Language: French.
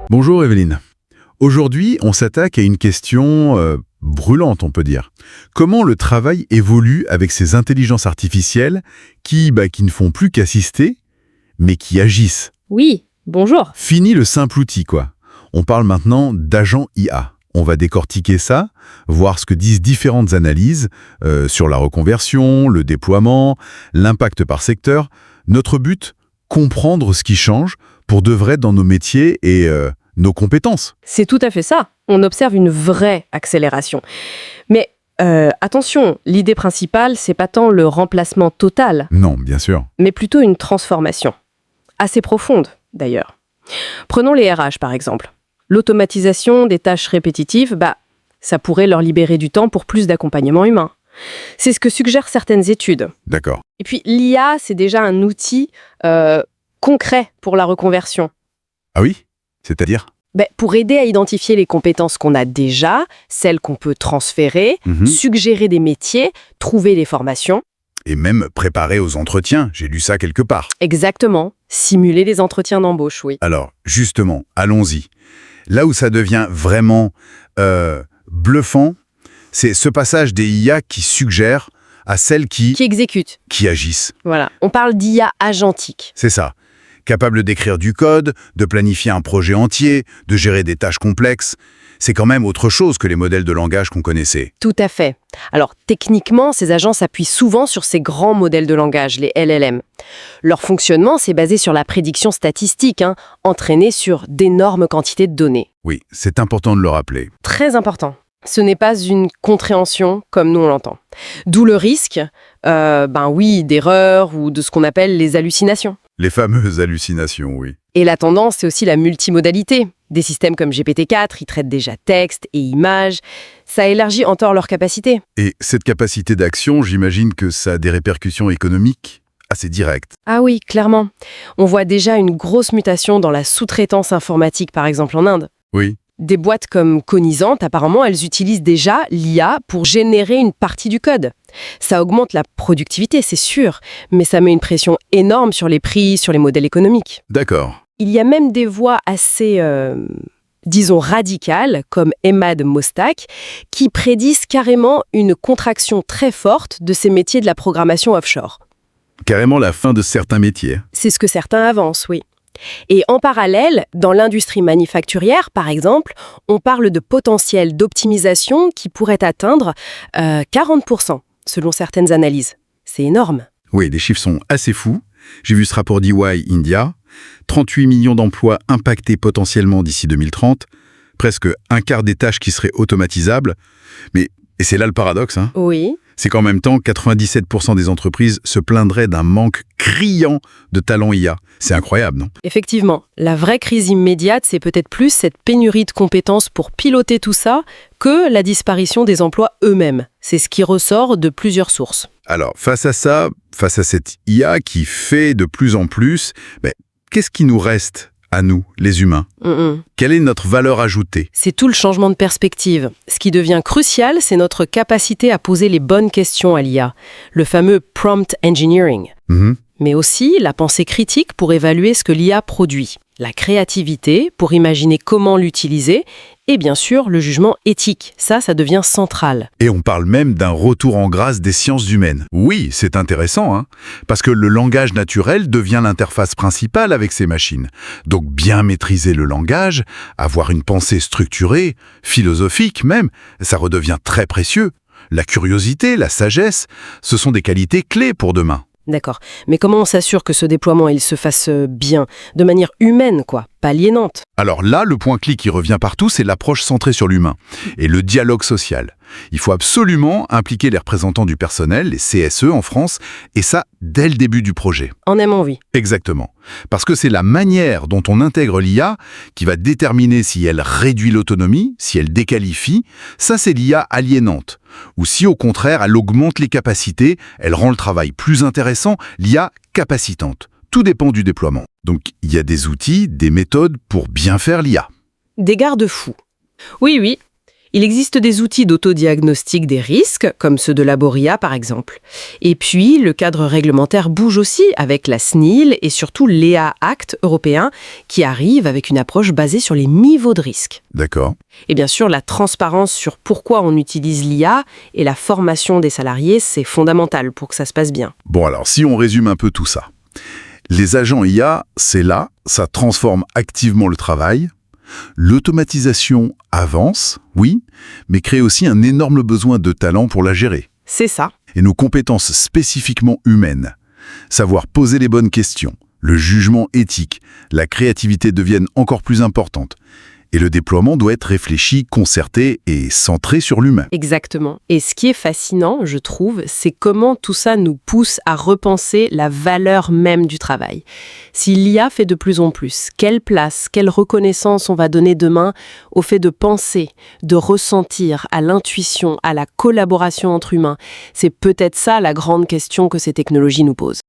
Bonjour Evelyne. Aujourd'hui, on s'attaque à une question brûlante, on peut dire. Comment le travail évolue avec ces intelligences artificielles qui ne font plus qu'assister, mais qui agissent? Oui, bonjour. Fini le simple outil, quoi. On parle maintenant d'agents IA. On va décortiquer ça, voir ce que disent différentes analyses sur la reconversion, le déploiement, l'impact par secteur. Notre but, comprendre ce qui change pour de vrai dans nos métiers et nos compétences. C'est tout à fait ça. On observe une vraie accélération. Mais attention, l'idée principale, c'est pas tant le remplacement total, Non, bien sûr. mais plutôt une transformation. Assez profonde, d'ailleurs. Prenons les RH, par exemple. L'automatisation des tâches répétitives, ça pourrait leur libérer du temps pour plus d'accompagnement humain. C'est ce que suggèrent certaines études. D'accord. Et puis l'IA, c'est déjà un outil concret pour la reconversion. Ah oui? C'est-à-dire? Pour aider à identifier les compétences qu'on a déjà, celles qu'on peut transférer, suggérer des métiers, trouver des formations. Et même préparer aux entretiens, j'ai lu ça quelque part. Exactement. Simuler les entretiens d'embauche, oui. Alors, justement, allons-y. Là où ça devient vraiment bluffant, c'est ce passage des IA qui suggèrent à celles Qui exécute. qui agissent. Voilà. On parle d'IA agentique. C'est ça. Capable d'écrire du code, de planifier un projet entier, de gérer des tâches complexes. C'est quand même autre chose que les modèles de langage qu'on connaissait. Tout à fait. Alors, techniquement, ces agents s'appuient souvent sur ces grands modèles de langage, les LLM. Leur fonctionnement, c'est basé sur la prédiction statistique, entraînée sur d'énormes quantités de données. Oui, c'est important de le rappeler. Très important. Ce n'est pas une compréhension comme nous on l'entend. D'où le risque, d'erreurs ou de ce qu'on appelle les hallucinations. Les fameuses hallucinations, oui. Et la tendance, c'est aussi la multimodalité. Des systèmes comme GPT-4, ils traitent déjà texte et images. Ça élargit encore leurs capacités. Et cette capacité d'action, j'imagine que ça a des répercussions économiques assez directes. Ah oui, clairement. On voit déjà une grosse mutation dans la sous-traitance informatique, par exemple en Inde. Oui. Des boîtes comme Cognizant, apparemment, elles utilisent déjà l'IA pour générer une partie du code. Ça augmente la productivité, c'est sûr, mais ça met une pression énorme sur les prix, sur les modèles économiques. D'accord. Il y a même des voix assez, radicales, comme Emad Mostak, qui prédisent carrément une contraction très forte de ces métiers de la programmation offshore. Carrément la fin de certains métiers. C'est ce que certains avancent, oui. Et en parallèle, dans l'industrie manufacturière, par exemple, on parle de potentiel d'optimisation qui pourrait atteindre 40%, selon certaines analyses. C'est énorme. Oui, les chiffres sont assez fous. J'ai vu ce rapport d'EY India. 38 millions d'emplois impactés potentiellement d'ici 2030. Presque un quart des tâches qui seraient automatisables. Et c'est là le paradoxe, Oui. c'est qu'en même temps, 97% des entreprises se plaindraient d'un manque criant de talents IA. C'est incroyable, non? Effectivement, la vraie crise immédiate, c'est peut-être plus cette pénurie de compétences pour piloter tout ça que la disparition des emplois eux-mêmes. C'est ce qui ressort de plusieurs sources. Alors, face à ça, face à cette IA qui fait de plus en plus, qu'est-ce qui nous reste à nous, les humains? Quelle est notre valeur ajoutée? C'est tout le changement de perspective. Ce qui devient crucial, c'est notre capacité à poser les bonnes questions à l'IA, le fameux prompt engineering. Mais aussi la pensée critique pour évaluer ce que l'IA produit, la créativité pour imaginer comment l'utiliser, et bien sûr le jugement éthique. Ça devient central. Et on parle même d'un retour en grâce des sciences humaines. Oui, c'est intéressant, parce que le langage naturel devient l'interface principale avec ces machines. Donc bien maîtriser le langage, avoir une pensée structurée, philosophique même, ça redevient très précieux. La curiosité, la sagesse, ce sont des qualités clés pour demain. D'accord. Mais comment on s'assure que ce déploiement, il se fasse bien, de manière humaine, pas aliénante? Alors là, le point clé qui revient partout, c'est l'approche centrée sur l'humain et le dialogue social. Il faut absolument impliquer les représentants du personnel, les CSE en France, et ça dès le début du projet. En aimant, oui. Exactement. Parce que c'est la manière dont on intègre l'IA qui va déterminer si elle réduit l'autonomie, si elle déqualifie. Ça, c'est l'IA aliénante. Ou si au contraire, elle augmente les capacités, elle rend le travail plus intéressant, l'IA capacitante. Tout dépend du déploiement. Donc, il y a des outils, des méthodes pour bien faire l'IA. Des garde-fous. Oui. Il existe des outils d'autodiagnostic des risques, comme ceux de Laboria par exemple. Et puis, le cadre réglementaire bouge aussi avec la SNIL et surtout l'EA Act européen qui arrive avec une approche basée sur les niveaux de risque. D'accord. Et bien sûr, la transparence sur pourquoi on utilise l'IA et la formation des salariés, c'est fondamental pour que ça se passe bien. Bon alors, si on résume un peu tout ça. Les agents IA, c'est là, ça transforme activement le travail. L'automatisation avance, oui, mais crée aussi un énorme besoin de talent pour la gérer. C'est ça. Et nos compétences spécifiquement humaines, savoir poser les bonnes questions, le jugement éthique, la créativité deviennent encore plus importantes. Et le déploiement doit être réfléchi, concerté et centré sur l'humain. Exactement. Et ce qui est fascinant, je trouve, c'est comment tout ça nous pousse à repenser la valeur même du travail. Si l'IA fait de plus en plus, quelle place, quelle reconnaissance on va donner demain au fait de penser, de ressentir, à l'intuition, à la collaboration entre humains? C'est peut-être ça la grande question que ces technologies nous posent.